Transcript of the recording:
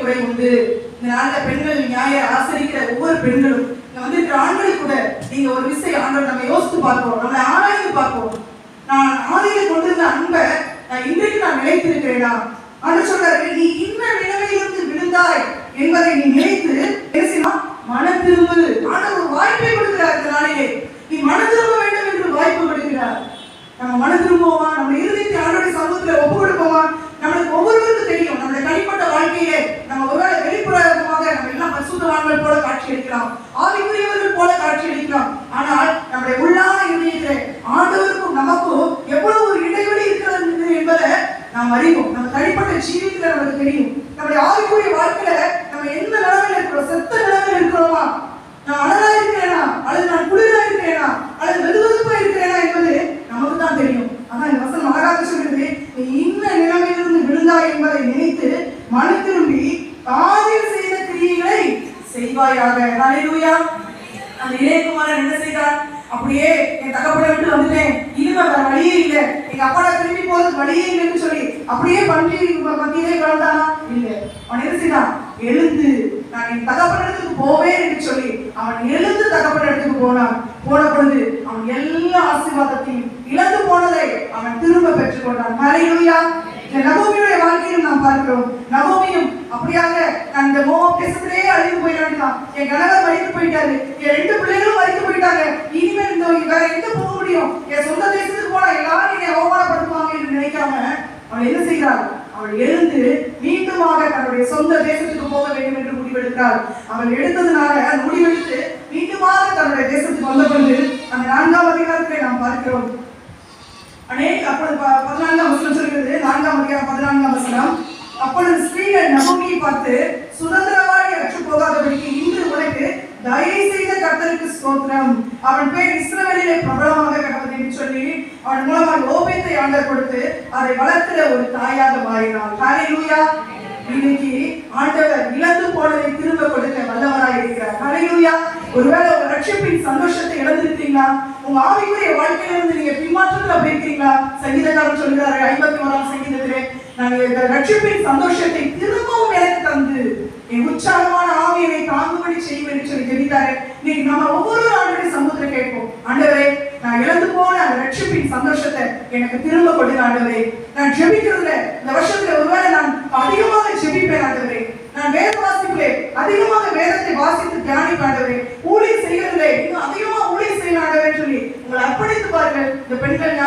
குறை உண்டு. இந்த நாளில் பெண்கள் ஞாயிறு ஆசரிக்கிற ஒவ்வொரு பெண்களும் இங்க வந்திருக்கிற ஆண்களுக்கு கூட நீங்க ஒரு விஷயம் ஆண்கள் நம்ம யோசித்து பார்ப்போம், நம்மளை ஆராய்ந்து பார்ப்போம். நான் ஆதியில் கொண்டிருந்த அன்பை இன்றைக்கு நான் நிலைத்திருக்கிறேனா? ஆண்டவர் சொல்றாரு, நீ இன்ன நிலைமையிலிருந்து விழுந்தாய் என்பதை நீ நினைத்து பேசினா மன திரும்பு. ஆண்டவர் ஒரு வாய்ப்பை கொடுக்கிறார். இந்த நாளிலே நீ மன திரும்ப வேண்டும் என்று வாய்ப்பு கொடுக்கிறார். நம்ம மன திரும்புவோமா? நம்ம இறுதியை ஆண்டவருடைய சமூகத்தில் ஒப்பு கொடுப்போமா? நம்மளுக்கு ஒவ்வொருவருக்கும் தெரியும் நம்மளுடைய தனிப்பட்ட வாழ்க்கையே நம்ம ஒருவேளை வெளிப்புறமாக நம்ம எல்லாம் பரிசுத்தவான்கள் போல காட்சி அளிக்கலாம், ஆவிக்குரியவர்கள் போல காட்சி அளிக்கலாம். ஆனால் நம்முடைய உள்ளான இதயத்திலே ஆண்டவருக்கும் நமக்கும் எவ்வளவு ஒரு இடைவெளி இருக்கிறது என்பதை நாம் அறிவோம். நம்ம தனிப்பட்ட ஜீவியத்துல நமக்கு தெரியும். நம்முடைய ஆவிக்குரிய வாழ்க்கையில நம்ம எந்த நிலைமையில இருக்கிறோம், செத்த நிலைமையில இருக்கிறோமா, நான் அழகா இருக்கிறேனா அல்லது நான் குளிரா இருக்கிறேனா அல்லது வெதுவெதுப்பா இருக்கிறேனா என்பது நமக்கு தான் தெரியும். ஆனா இந்த வசனம் அழகாக சொல்கிறது, நீ இன்ன நிலைமையிலிருந்து விழுந்தாய் என்பதை நினைத்து மன திரும்பி ஆதியில் செய்த கிரியைகளை செய்வாயாக. ஹல்லேலூயா. அந்த இளையகுமாரன் என்ன செய்தார்? அப்படியே என் தகப்பனை விட்டு வந்துட்டேன், இனிமே வேற வழியே இல்லை, எங்க அப்பாட திரும்பி போறதுக்கு வழியே இல்லைன்னு சொல்லி அப்படியே பன்றி மத்தியிலே கலந்தானா? இல்லை. அவன் என்ன செய்தான்? எழுந்து நான் என் தகப்பனிடத்துக்கு போவேன் என்று சொல்லி அவன் எழுந்து தகப்பனிடத்துக்கு போனான். போன பொழுது அவன் எல்லா ஆசீர்வாதத்தையும் இழந்து போனதை அவன் திரும்ப பெற்றுக்கொண்டான். ஹல்லேலூயா. நகோமியுடைய வாழ்க்கையிலும் நாம் பார்க்கிறோம். நகோமியும் அப்படியாக நான் இந்த மோவாப் தேசத்திலே அழிந்து போயிட்டான், என் கணவர் மரித்து போயிட்டாரு, என் 2 பிள்ளைகளும் மரித்து போயிட்டாங்க, இனிமேல் இந்த வேற எங்க போக முடியும், என் சொந்த தேசத்துக்கு போனா எல்லாரும் என்னை அவமானப்படுத்துவாங்க என்று நினைக்காம அவள் என்ன செய்கிறாள்? அவள் எழுந்து மீண்டுமாக தன்னுடைய சொந்த தேசத்துக்கு போக வேண்டும் என்று முடிவெடுக்கிறாள். அவள் எடுத்ததுனால அந்த முடிவெடுத்து மீண்டுமாக தன்னுடைய தேசத்துக்கு வந்த பொழுது அந்த 4ஆம் அதிகாரத்திலே நாம் பார்க்கிறோம். அப்பொழுது 14ஆம் வசனம் சொல்கிறது, 4ஆம் அதிகாரம் 14ஆம் வசனம், அப்பொழுது ஸ்திரீகள் நகோமியை பார்த்து, சுதந்திரவாளி அற்று போகாதபடிக்கு இன்று உனக்கு தயை செய்த கர்த்தருக்கு ஸ்தோத்திரம், அவன் பேர் இஸ்ரவேலிலே பிரபலமாக கிடப்பது என்று சொல்லி அவன் மூலமாக ஓபேத்தை ஆண்டவர் கொடுத்து அதை வளர்க்கிற ஒரு தாயாக மாறினாள். ஹல்லேலூயா. இன்னைக்கு ஆண்டவர் இழந்து போனதை திரும்ப கொடுக்க வல்லவராய் இருக்கிறார். ஹல்லேலூயா. ஒருவேளை உங்க ரட்சிப்பின் சந்தோஷத்தை இழந்திருக்கீங்களா? உங்க ஆவிக்குரிய வாழ்க்கையில இருந்து நீங்க பின்மாற்றத்துல போயிருக்கீங்களா? சங்கீதக்காரன் சொல்கிறாரு 51ஆம் சங்கீதத்திலே, நான் இந்த ரட்சிப்பின் சந்தோஷத்தை திரும்பவும் எனக்கு தந்து என் உற்சாகமான ஆவியை தாங்கும்படி செய்யும் என்று சொல்லி ஜெபித்தாரு. இன்னைக்கு நம்ம ஒவ்வொரு ஆண்டுடைய சமூகத்துல கேட்போம், ஆண்டவரே நான் இழந்து போன அந்த ரட்சிப்பின் சந்தோஷத்தை எனக்கு திரும்ப கொடுங்க ஆண்டவரே. நான் ஜெபிக்கிறதுல இந்த வருஷத்துல ஒருவேளை நான் அதிகமாக ஜெபிப்பேன் ஆண்டவரே, நான் வேத வாசிப்பேன், அதிகமாக வேதத்தை வாசித்து தியானிப்பேன் ஆண்டவரே, ஊழியம் செய்கிறதுல இன்னும் அதிகமா ஊழியம் செய்யணும் ஆண்டவரே சொல்லி உங்களை அர்ப்பணித்து பாருங்கள். இந்த பெண்கள்